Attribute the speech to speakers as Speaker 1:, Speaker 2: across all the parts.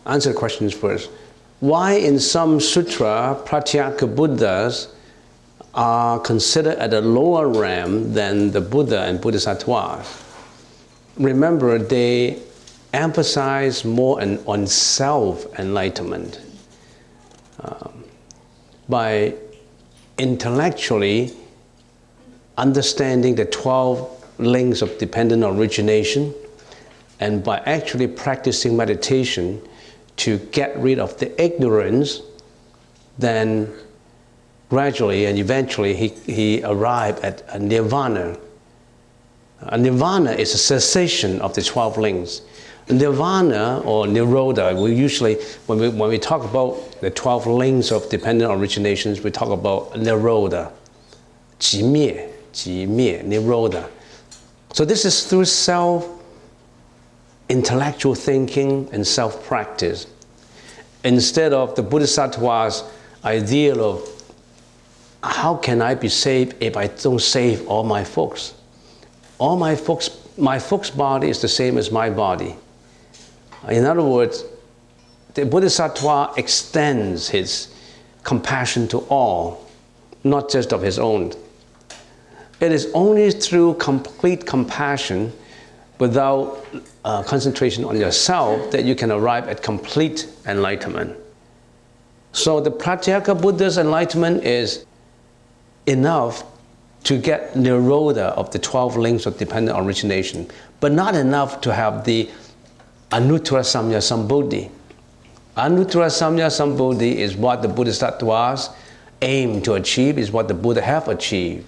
Speaker 1: answer the questions first. Why in some sutra, Pratyekabuddhas are considered at a lower realm than the Buddha and bodhisattvas? Remember, they emphasize more on self-enlightenment. By intellectually understanding the 12 links of dependent origination, and by actually practicing meditation to get rid of the ignorance, then gradually and eventually he arrived at a nirvana. A nirvana is a cessation of the 12 links. Nirvana or Nirodha, we usually, when we talk about the 12 links of dependent originations, we talk about Nirodha, 寂灭, Nirodha. So this is through intellectual thinking and self-practice. Instead of the bodhisattva's ideal of how can I be saved if I don't save all my folks? All my folks' body is the same as my body. In other words, the bodhisattva extends his compassion to all, not just of his own. It is only through complete compassion, without concentration on yourself, that you can arrive at complete enlightenment. So the Pratyekabuddha's enlightenment is enough to get Nirodha of the 12 links of dependent origination, but not enough to have the Anuttara Samya Sambuddhi. Anuttara Samya Sambuddhi is what the bodhisattvas aim to achieve, is what the Buddha have achieved.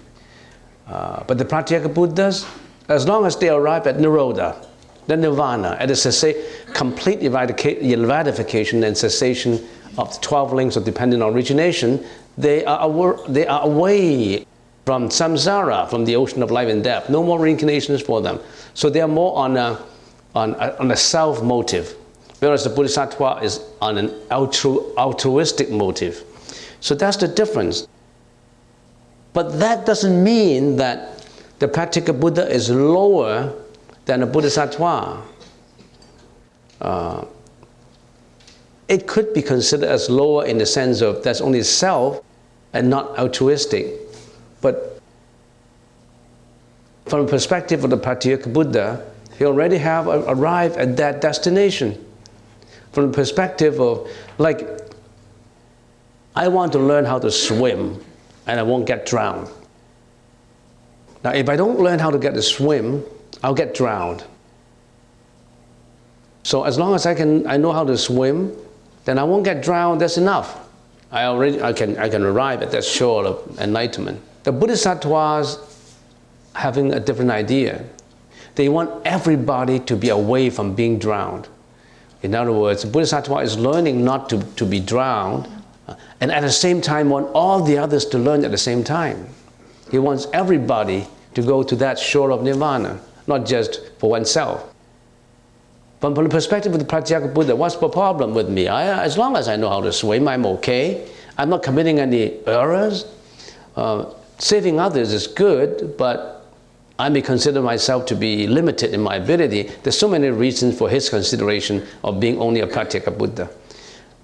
Speaker 1: But the Pratyekabuddhas, as long as they arrive at Nirodha, the Nirvana, at the complete eradication and cessation of the 12 links of dependent origination, they are away from samsara, from the ocean of life and death. No more reincarnations for them. So they are more on a self motive, whereas the bodhisattva is on an altruistic motive. So that's the difference. But that doesn't mean that the Pratyekabuddha is lower than a bodhisattva. It could be considered as lower in the sense of that's only self and not altruistic. But from the perspective of the Pratyekabuddha, he already have arrived at that destination. From the perspective of, like, I want to learn how to swim and I won't get drowned. Now, if I don't learn how to swim, I'll get drowned. So as long as I know how to swim, then I won't get drowned. That's enough. I can arrive at that shore of enlightenment. The bodhisattvas having a different idea. They want everybody to be away from being drowned. In other words, the bodhisattva is learning not to be drowned, and at the same time want all the others to learn at the same time. He wants everybody to go to that shore of nirvana, not just for oneself. From the perspective of the Pratyekabuddha, what's the problem with me? As long as I know how to swim, I'm okay. I'm not committing any errors. Saving others is good, but I may consider myself to be limited in my ability. There's so many reasons for his consideration of being only a Pratyekabuddha.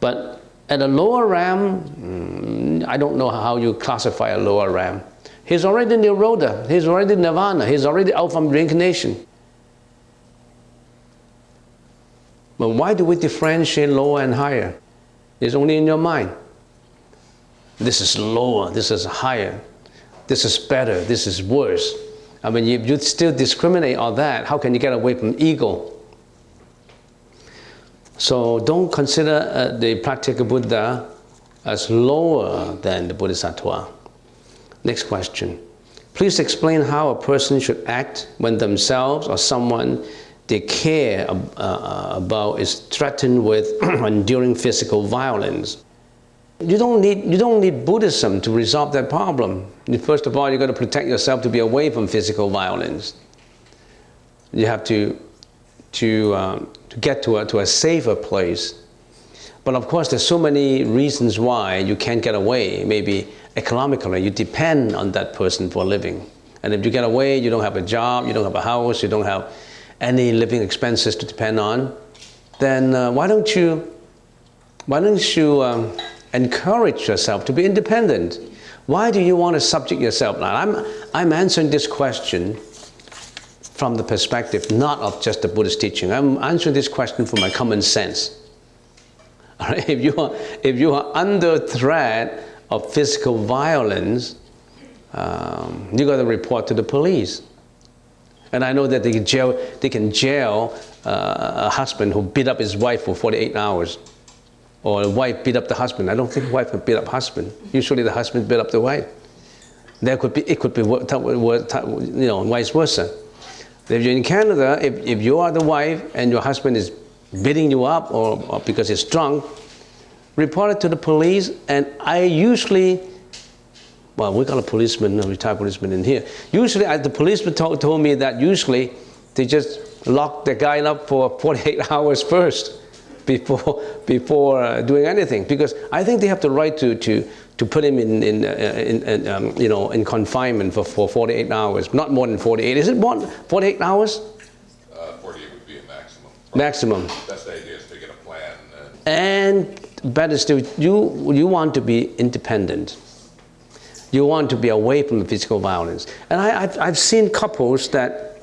Speaker 1: But at a lower realm, I don't know how you classify a lower realm. He's already Nirodha, he's already Nirvana, he's already out from reincarnation. But why do we differentiate lower and higher? It's only in your mind. This is lower, this is higher, this is better, this is worse. I mean, if you still discriminate all that, how can you get away from ego? So don't consider the Pratyekabuddha as lower than the Bodhisattva. Next question. Please explain how a person should act when themselves or someone they care about is threatened with enduring physical violence. You don't need Buddhism to resolve that problem. First of all, you've got to protect yourself to be away from physical violence. You have to get to a safer place. But of course, there's so many reasons why you can't get away. Maybe economically, you depend on that person for a living. And if you get away, you don't have a job, you don't have a house, you don't have any living expenses to depend on, then why don't you Why don't you encourage yourself to be independent? Why do you want to subject yourself? Now, I'm answering this question from the perspective not of just the Buddhist teaching. I'm answering this question from my common sense. All right? If you are under threat of physical violence, you got to report to the police. And I know that they can jail a husband who beat up his wife for 48 hours. Or a wife beat up the husband. I don't think a wife would beat up husband. Usually the husband beat up the wife. It could be vice versa. If you're in Canada, if you are the wife and your husband is beating you up or because he's drunk, report it to the police. And I usually, well, we got a policeman, a retired policeman in here. Usually the policeman told me that usually they just lock the guy up for 48 hours first before doing anything, because I think they have the right to put him in confinement for 48 hours, not more than 48. Is it more than 48 hours?
Speaker 2: 48 would be a maximum.
Speaker 1: Maximum.
Speaker 2: Best idea is to get a plan.
Speaker 1: And better still, you want to be independent. You want to be away from the physical violence. And I've seen couples that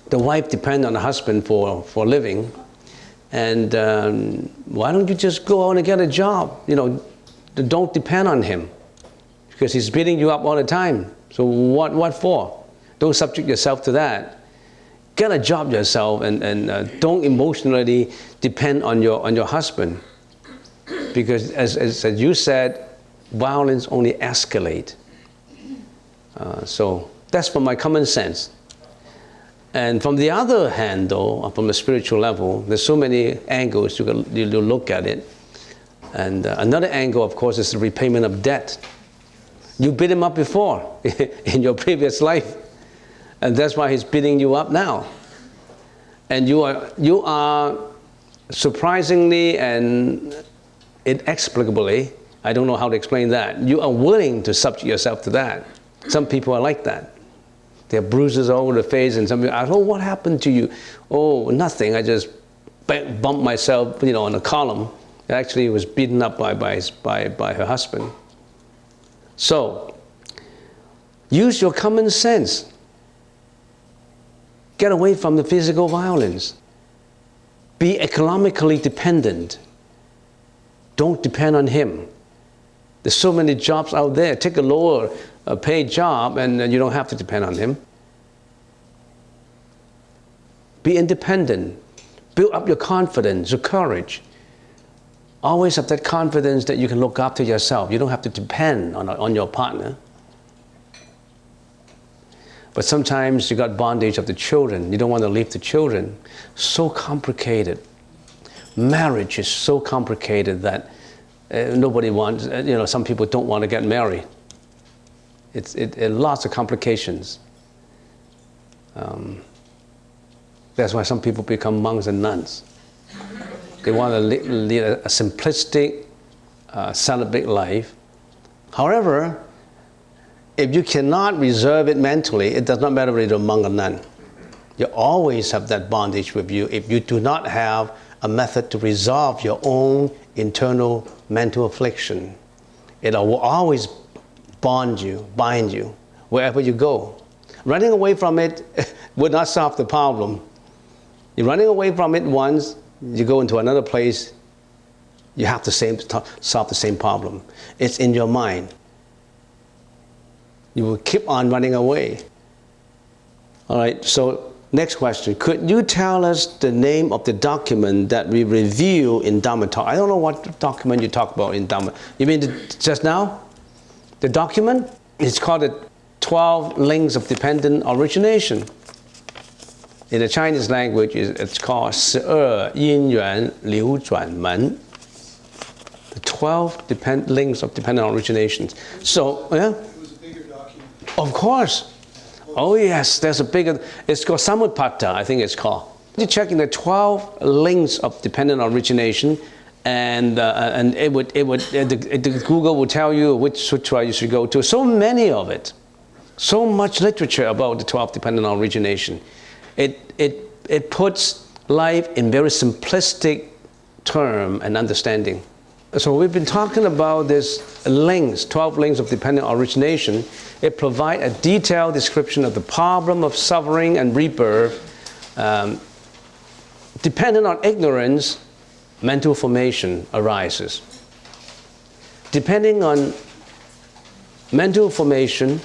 Speaker 1: the wife depends on the husband for a living. And why don't you just go out and get a job? Don't depend on him, because he's beating you up all the time. So what for? Don't subject yourself to that. Get a job yourself, and don't emotionally depend on your husband, because as you said, violence only escalates. So that's from my common sense. And from the other hand, though, from a spiritual level, there's so many angles you look at it. And another angle, of course, is the repayment of debt. You beat him up before in your previous life, and that's why he's beating you up now. And you are surprisingly and inexplicably, I don't know how to explain that, you are willing to subject yourself to that. Some people are like that. They have bruises all over the face, and some people ask, "Oh, what happened to you?" "Oh, nothing. I just bumped myself, on a column." Actually, he was beaten up by her husband. So, use your common sense. Get away from the physical violence. Be economically dependent. Don't depend on him. There's so many jobs out there. Take a lower paid job, and you don't have to depend on him. Be independent. Build up your confidence, your courage. Always have that confidence that you can look after yourself. You don't have to depend on your partner. But sometimes you got bondage of the children. You don't want to leave the children. So complicated. Marriage is so complicated that nobody wants, some people don't want to get married. It's lots of complications. That's why some people become monks and nuns. They want to lead a simplistic, celibate life. However, if you cannot reserve it mentally, it does not matter whether you're a monk or nun. You always have that bondage with you if you do not have a method to resolve your own internal mental affliction. It will always bind you, wherever you go. Running away from it would not solve the problem. You're running away from it once, you go into another place, you have to solve the same problem. It's in your mind. You will keep on running away. All right, so next question. Could you tell us the name of the document that we review in Dharma Talk? I don't know what document you talk about in Dharma. You mean just now? The document? It's called the 12 Links of Dependent Origination. In the Chinese language, it's called 12因缘流转门. The 12 links of dependent originations. So, yeah?
Speaker 3: It was a bigger document.
Speaker 1: Of course. Oh yes, there's a bigger, it's called Samutpada, I think it's called. You're checking the 12 links of dependent origination, and Google will tell you which sutra you should go to. So many of it. So much literature about the 12 dependent origination. It puts life in very simplistic term and understanding. So we've been talking about this links, 12 links of dependent origination. It provides a detailed description of the problem of suffering and rebirth. Dependent on ignorance, mental formation arises. Depending on mental formation,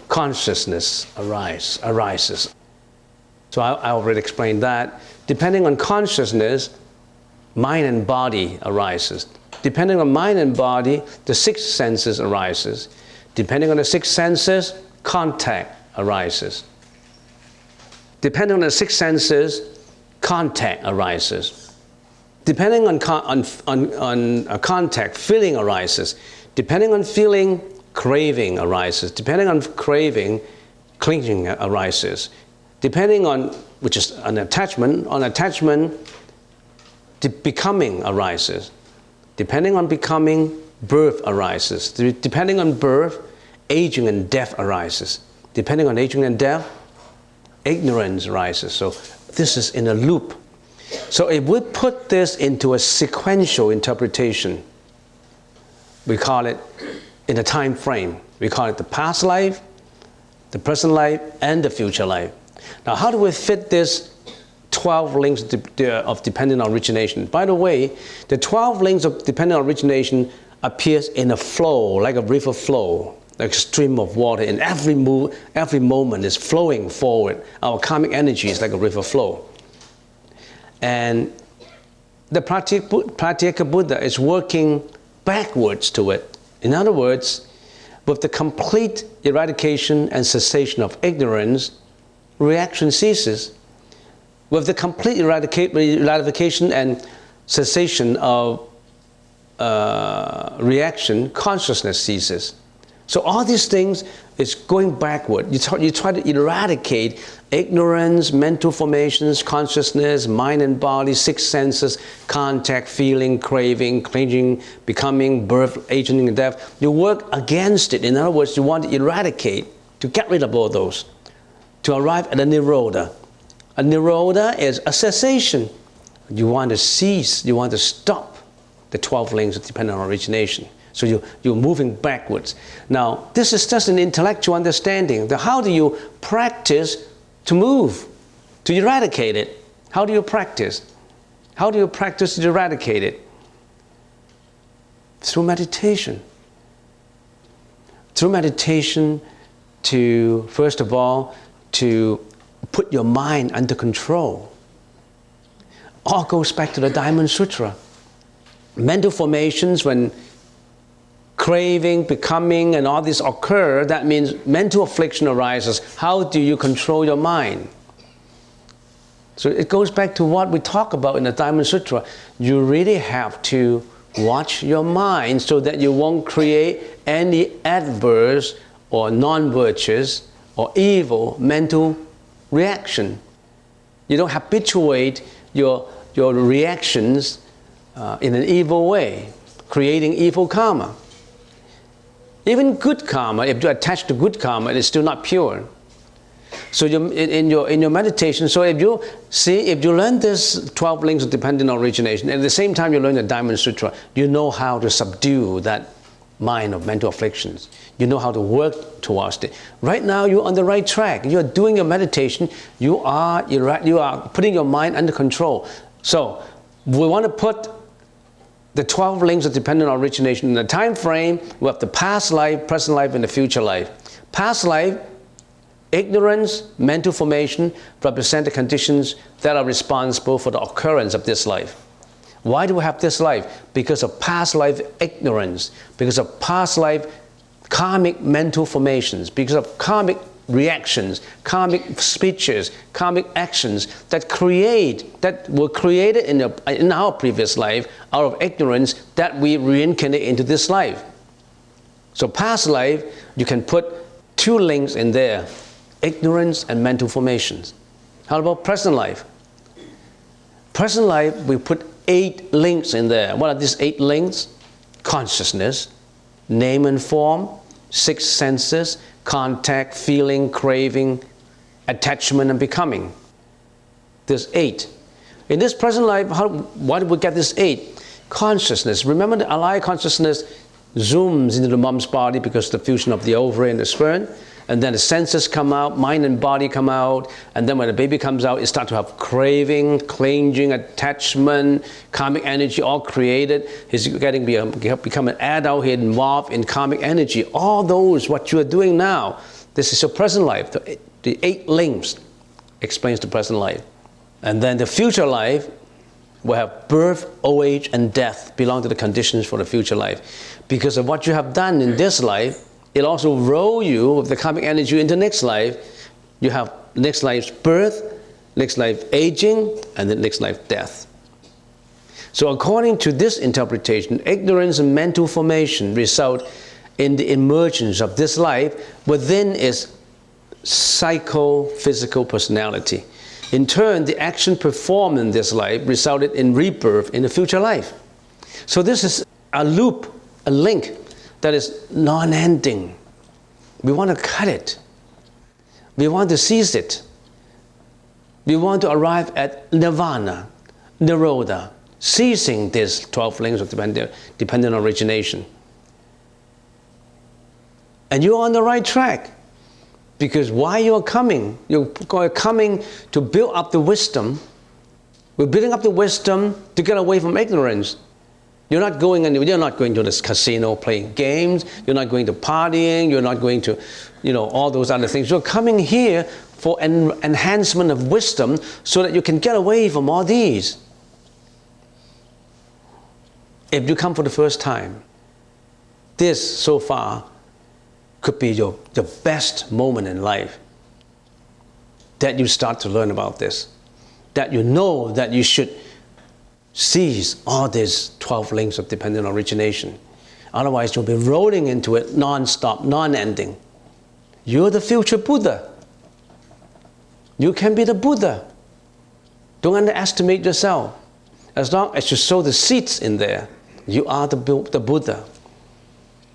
Speaker 1: consciousness arises. So I already explained that. Depending on consciousness, mind and body arises. Depending on mind and body, the six senses arises. Depending on the six senses, contact arises. Depending on the six senses, contact arises. Depending on contact, feeling arises. Depending on feeling, craving arises. Depending on craving, clinging arises. Depending on, which is an attachment, becoming arises. Depending on becoming, birth arises. Depending on birth, aging and death arises. Depending on aging and death, ignorance arises. So this is in a loop. So if we put this into a sequential interpretation, we call it in a time frame. We call it the past life, the present life, and the future life. Now, how do we fit this 12 links of dependent origination? By the way, the 12 links of dependent origination appears in a flow, like a river flow, like a stream of water. In every moment is flowing forward. Our karmic energy is like a river flow. And the Pratyekabuddha is working backwards to it. In other words, with the complete eradication and cessation of ignorance, reaction ceases. With the complete eradication and cessation of reaction, consciousness ceases. So all these things is going backward. You try to eradicate ignorance, mental formations, consciousness, mind and body, six senses, contact, feeling, craving, clinging, becoming, birth, aging, and death. You work against it. In other words, you want to eradicate, to get rid of all those, to arrive at a Nirodha. A Nirodha is a cessation. You want to cease, you want to stop the 12 links of dependent origination. So you're moving backwards. Now, this is just an intellectual understanding. How do you practice to move, to eradicate it? How do you practice? How do you practice to eradicate it? Through meditation. Through meditation to, first of all, to put your mind under control. All goes back to the Diamond Sutra. Mental formations, when craving, becoming, and all this occur, that means mental affliction arises. How do you control your mind? So it goes back to what we talk about in the Diamond Sutra. You really have to watch your mind so that you won't create any adverse or non-virtuous or evil mental reaction. You don't habituate your reactions in an evil way, creating evil karma. Even good karma, if you attach to good karma, it is still not pure. So in your meditation, so if you learn this 12 links of dependent origination, and at the same time you learn the Diamond Sutra, you know how to subdue that mind of mental afflictions. You know how to work towards it. Right now you're on the right track. You're doing your meditation. You are putting your mind under control. So we want to put the 12 links of dependent origination in the time frame. We have the past life, present life, and the future life. Past life, ignorance, mental formation represent the conditions that are responsible for the occurrence of this life. Why do we have this life? Because of past life ignorance, because of past life karmic mental formations, because of karmic reactions, karmic speeches, karmic actions that were created in our previous life out of ignorance that we reincarnate into this life. So past life, you can put 2 links in there, ignorance and mental formations. How about present life? Present life, we put 8 links in there. What are these 8 links? Consciousness, name and form, 6 senses, contact, feeling, craving, attachment, and becoming. There's 8. In this present life, why did we get this 8? consciousness. Remember, the Alaya consciousness zooms into the mom's body because of the fusion of the ovary and the sperm, and then the senses come out, mind and body come out, and then when the baby comes out, it starts to have craving, clinging, attachment, karmic energy, all created. He's become an adult, he's involved in karmic energy. All those, what you are doing now, this is your present life. The 8 links explains the present life. And then the future life will have birth, old age, and death belong to the conditions for the future life. Because of what you have done in this life, it'll also roll you with the karmic energy into next life. You have next life's birth, next life aging, and then next life death. So according to this interpretation, ignorance and mental formation result in the emergence of this life within its psycho-physical personality. In turn, the action performed in this life resulted in rebirth in the future life. So this is a loop, a link that is non-ending. We want to cut it. We want to seize it. We want to arrive at nirvana, Nirodha, ceasing these 12 links of dependent origination. And you're on the right track. Because why you're coming to build up the wisdom. We're building up the wisdom to get away from ignorance. You're not going to this casino playing games. You're not going to partying. You're not going to, all those other things. You're coming here for an enhancement of wisdom so that you can get away from all these. If you come for the first time, this so far could be your best moment in life, that you start to learn about this, that you know that you should seize all these 12 links of dependent origination. Otherwise, you'll be rolling into it non-stop, non-ending. You're the future Buddha. You can be the Buddha. Don't underestimate yourself. As long as you sow the seeds in there, you are the Buddha.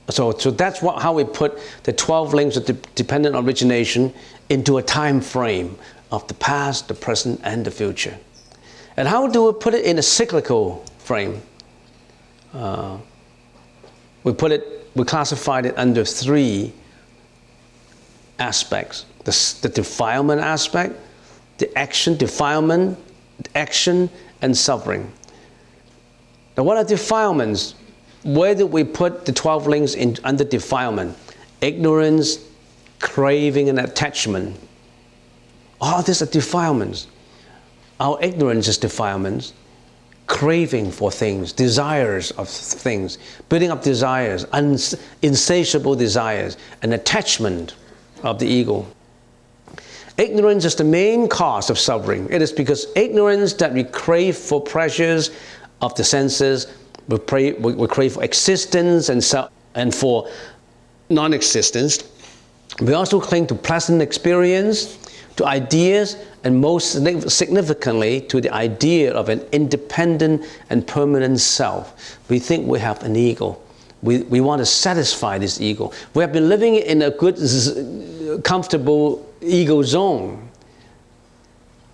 Speaker 1: So that's how we put the 12 links of dependent origination into a time frame of the past, the present, and the future. And how do we put it in a cyclical frame? We classified it under 3 aspects. The defilement aspect, the action, defilement, action, and suffering. Now what are defilements? Where did we put the 12 links under defilement? Ignorance, craving, and attachment. All these are defilements. Our ignorance is defilements. Craving for things, desires of things, building up desires, insatiable desires, and attachment of the ego. Ignorance is the main cause of suffering. It is because ignorance that we crave for pleasures of the senses. We crave for existence and for non-existence. We also cling to pleasant experience, to ideas, and most significantly to the idea of an independent and permanent self. We think we have an ego. We want to satisfy this ego. We have been living in a good, comfortable ego zone.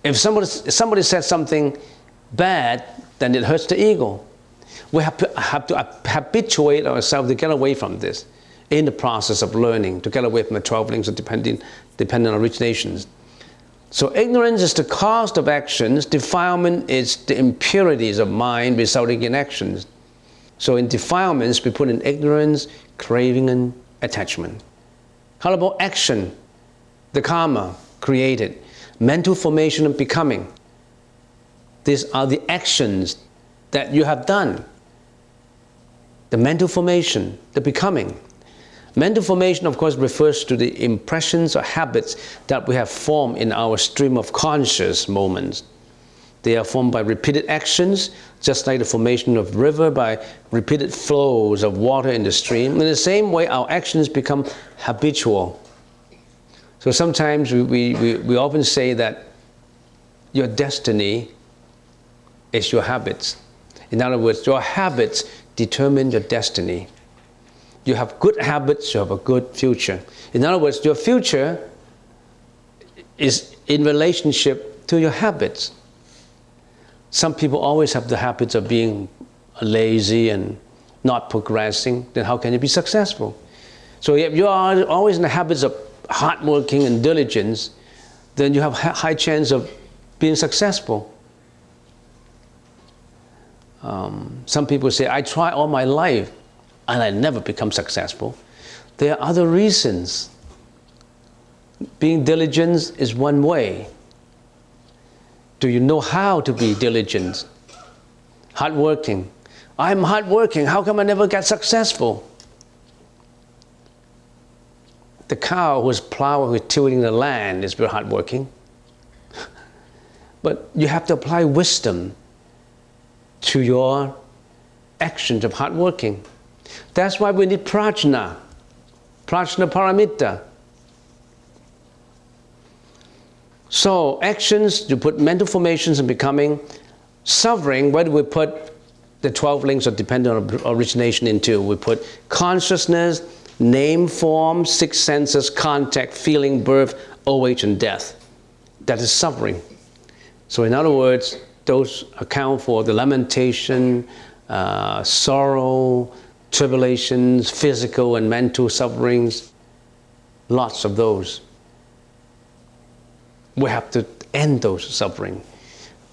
Speaker 1: If somebody says something bad, then it hurts the ego. We have to habituate ourselves to get away from this in the process of learning, to get away from the 12 links of dependent originations. So ignorance is the cause of actions, defilement is the impurities of mind resulting in actions. So in defilements, we put in ignorance, craving, and attachment. How about action? The karma created, mental formation and becoming. These are the actions that you have done. The mental formation, the becoming. Mental formation, of course, refers to the impressions or habits that we have formed in our stream of conscious moments. They are formed by repeated actions, just like the formation of river by repeated flows of water in the stream. In the same way, our actions become habitual. So sometimes we often say that your destiny is your habits. In other words, your habits determine your destiny. You have good habits, you have a good future. In other words, your future is in relationship to your habits. Some people always have the habits of being lazy and not progressing, then how can you be successful? So if you are always in the habits of hard working and diligence, then you have high chance of being successful. Some people say, I try all my life and I never become successful. There are other reasons. Being diligent is one way. Do you know how to be diligent? Hardworking. I'm hardworking. How come I never get successful? The cow who's plowing, who's tilling the land is very hardworking. But you have to apply wisdom to your actions of hardworking. That's why we need prajna paramita. So actions, you put mental formations and becoming. Suffering, where do we put the 12 links of dependent origination into? We put consciousness, name, form, 6 senses, contact, feeling, birth, old age, and death. That is suffering. So in other words, those account for the lamentation, sorrow, tribulations, physical and mental sufferings, lots of those. We have to end those suffering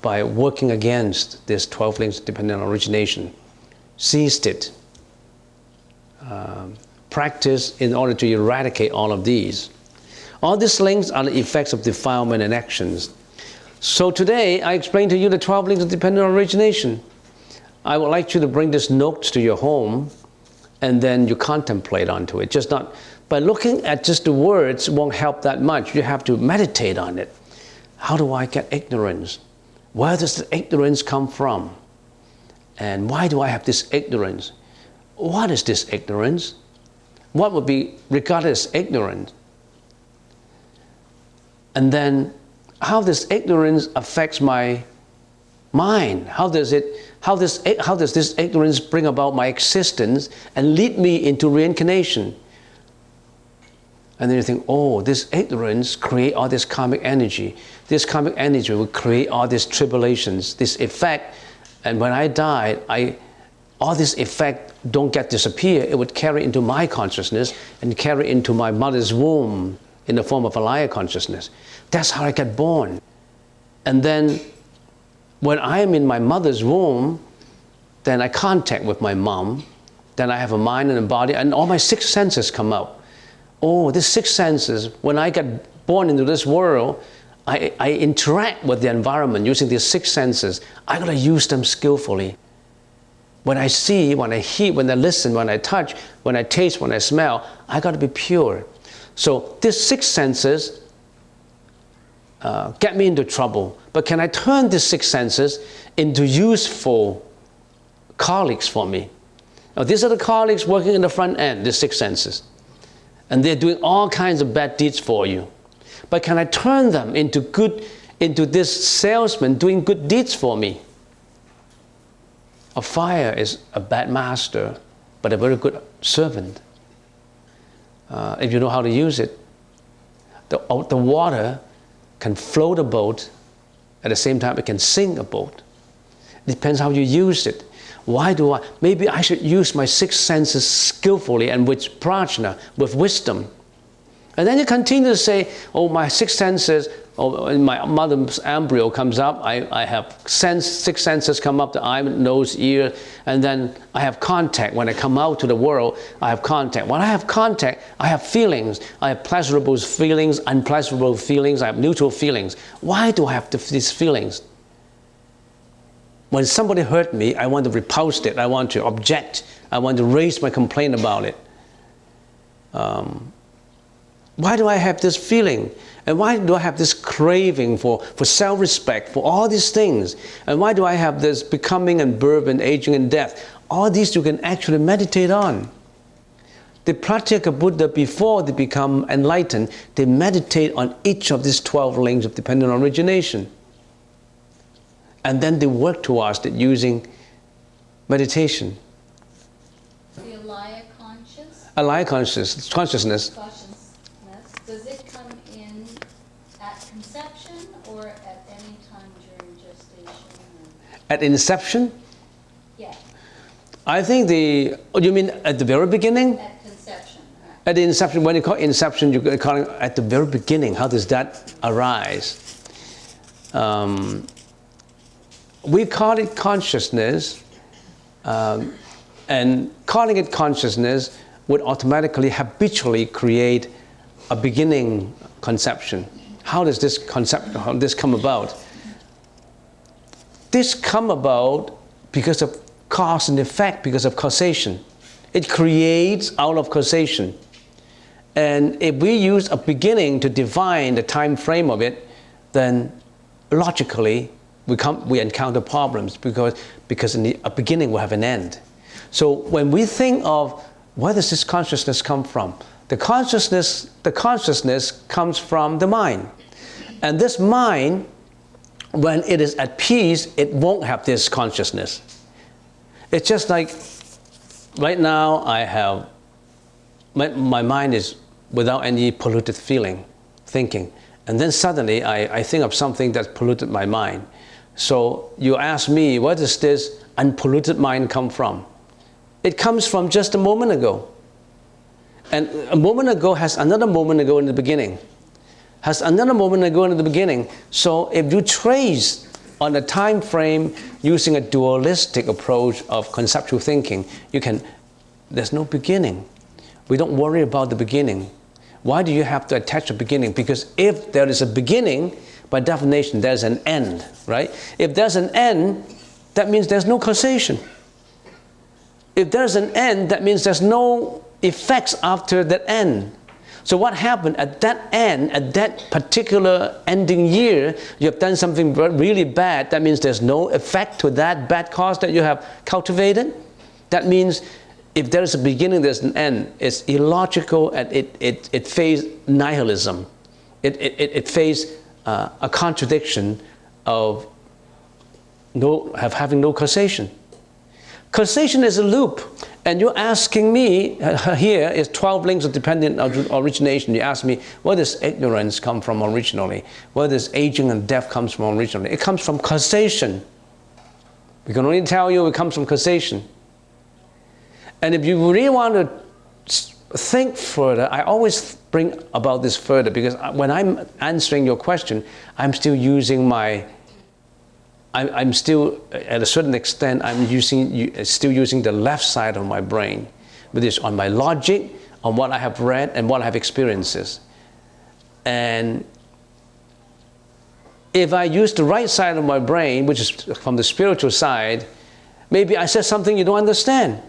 Speaker 1: by working against this 12 links of dependent origination. Cease it. Practice in order to eradicate all of these. All these links are the effects of defilement and actions. So today, I explained to you the 12 links of dependent origination. I would like you to bring these notes to your home, and then you contemplate onto it. Just not, by looking at just the words won't help that much. You have to meditate on it. How do I get ignorance? Where does the ignorance come from? And why do I have this ignorance? What is this ignorance? What would be regarded as ignorance? And then how this ignorance affects my mind? How does this ignorance bring about my existence and lead me into reincarnation? And then you think, oh, this ignorance creates all this karmic energy. This karmic energy will create all these tribulations, this effect. And when I die, all this effect don't get disappear. It would carry into my consciousness and carry into my mother's womb in the form of Alaya Consciousness. That's how I get born. And then when I am in my mother's womb, then I contact with my mom. Then I have a mind and a body, and all my 6 senses come out. Oh, these 6 senses, when I get born into this world, I interact with the environment using these 6 senses. I gotta use them skillfully. When I see, when I hear, when I listen, when I touch, when I taste, when I smell, I gotta be pure. So these 6 senses get me into trouble. But can I turn these 6 senses into useful colleagues for me? Now, these are the colleagues working in the front end, the 6 senses. And they're doing all kinds of bad deeds for you. But can I turn them into this salesman doing good deeds for me? A fire is a bad master, but a very good servant. If you know how to use it. The water can float a boat, at the same time it can sink a boat. It depends how you use it. Maybe I should use my 6 senses skillfully and with prajna, with wisdom. And then you continue to say, oh, my 6 senses, when my mother's embryo comes up, I have 6 senses come up, the eye, nose, ear, and then I have contact. When I come out to the world, I have contact. When I have contact, I have feelings. I have pleasurable feelings, unpleasurable feelings, I have neutral feelings. Why do I have these feelings? When somebody hurt me, I want to repulse it, I want to object, I want to raise my complaint about it. Why do I have this feeling? And why do I have this craving for self-respect, for all these things? And why do I have this becoming and birth and aging and death? All these you can actually meditate on. The Pratyekabuddha, before they become enlightened, they meditate on each of these 12 links of dependent origination. And then they work towards it using meditation.
Speaker 3: The Alaya
Speaker 1: Alaya consciousness.
Speaker 3: Does it come in at conception or at any time during gestation?
Speaker 1: At inception?
Speaker 3: Yeah.
Speaker 1: I think you mean at the very beginning?
Speaker 3: At conception. Right.
Speaker 1: At the inception, when you call inception, you're calling at the very beginning. How does that arise? We call it consciousness, and calling it consciousness would automatically, habitually create a beginning conception. How does this come about? This come about because of cause and effect, because of causation. It creates out of causation. And if we use a beginning to define the time frame of it, then logically we encounter problems because a beginning will have an end. So when we think of where does this consciousness come from? The consciousness comes from the mind. And this mind, when it is at peace, it won't have this consciousness. It's just like right now my mind is without any polluted thinking. And then suddenly I think of something that's polluted my mind. So you ask me, where does this unpolluted mind come from? It comes from just a moment ago. And a moment ago has another moment ago in the beginning. Has another moment ago in the beginning. So if you trace on a time frame using a dualistic approach of conceptual thinking, there's no beginning. We don't worry about the beginning. Why do you have to attach a beginning? Because if there is a beginning, by definition, there's an end, right? If there's an end, that means there's no causation. If there's an end, that means there's no effects after that end. So what happened at that end, at that particular ending year, you have done something really bad. That means there's no effect to that bad cause that you have cultivated. That means if there is a beginning, there's an end. It's illogical and it faces nihilism. It faces a contradiction of having no causation. Causation is a loop. And you're asking me, here is 12 links of dependent origination. You ask me, where does ignorance come from originally? Where does aging and death comes from originally? It comes from causation. We can only tell you it comes from causation. And if you really want to think further, I always bring about this further because when I'm answering your question, I'm still using I'm still, at a certain extent, still using the left side of my brain, which is on my logic, on what I have read and what I have experienced. And if I use the right side of my brain, which is from the spiritual side, maybe I said something you don't understand.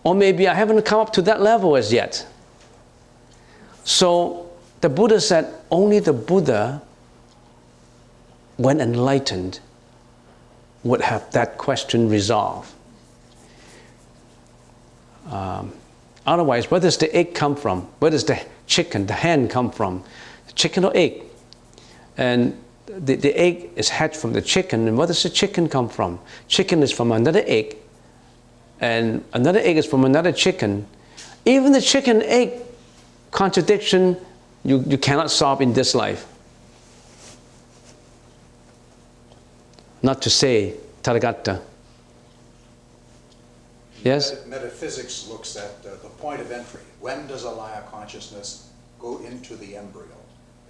Speaker 1: Or maybe I haven't come up to that level as yet. So the Buddha said, only the Buddha, when enlightened, would have that question resolved. Otherwise, where does the egg come from? Where does the chicken, the hen come from? The chicken or egg? And the egg is hatched from the chicken, and where does the chicken come from? Chicken is from another egg, and another egg is from another chicken. Even the chicken-egg contradiction, you cannot solve in this life. Not to say Tathagata. Yes?
Speaker 4: Metaphysics looks at the point of entry. When does Alaya consciousness go into the embryo?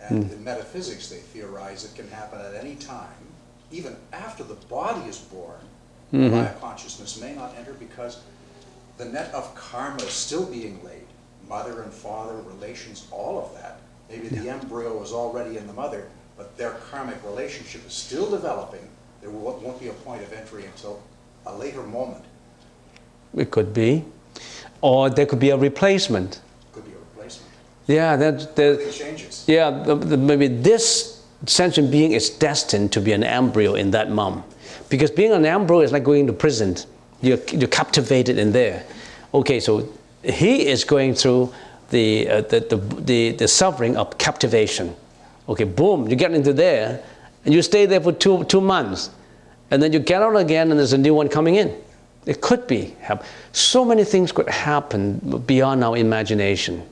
Speaker 4: And in metaphysics, they theorize it can happen at any time, even after the body is born. Alaya consciousness may not enter because the net of karma is still being laid. Mother and father, relations, all of that. Maybe the embryo is already in the mother, but their karmic relationship is still developing. There won't be a point of entry until a later moment.
Speaker 1: It could be. Or there could be a replacement.
Speaker 4: Could be a replacement.
Speaker 1: Yeah,
Speaker 4: Everything changes.
Speaker 1: Yeah, maybe this sentient being is destined to be an embryo in that mom. Because being an embryo is like going to prison. You're captivated in there. Okay, so he is going through the suffering of captivation. Okay, boom, you get into there, and you stay there for two months. And then you get out again, and there's a new one coming in. It could be. So many things could happen beyond our imagination.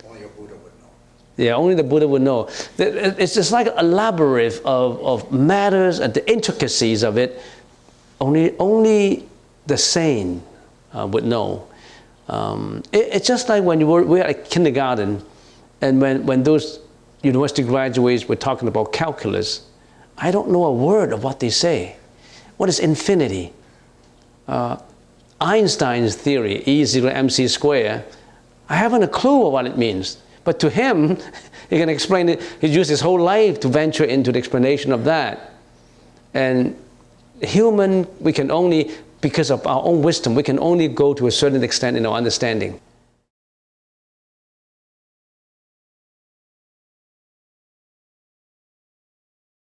Speaker 4: Only a Buddha would know.
Speaker 1: Yeah, only the Buddha would know. It's just like a labyrinth of matters and the intricacies of it. Only the sane would know. It's just like when we're at kindergarten, and when those university graduates were talking about calculus, I don't know a word of what they say. What is infinity? Einstein's theory, E is equal to mc squared, I haven't a clue of what it means. But to him, he can explain it. He used his whole life to venture into the explanation of that. And human, we can only, because of our own wisdom, we can only go to a certain extent in our understanding.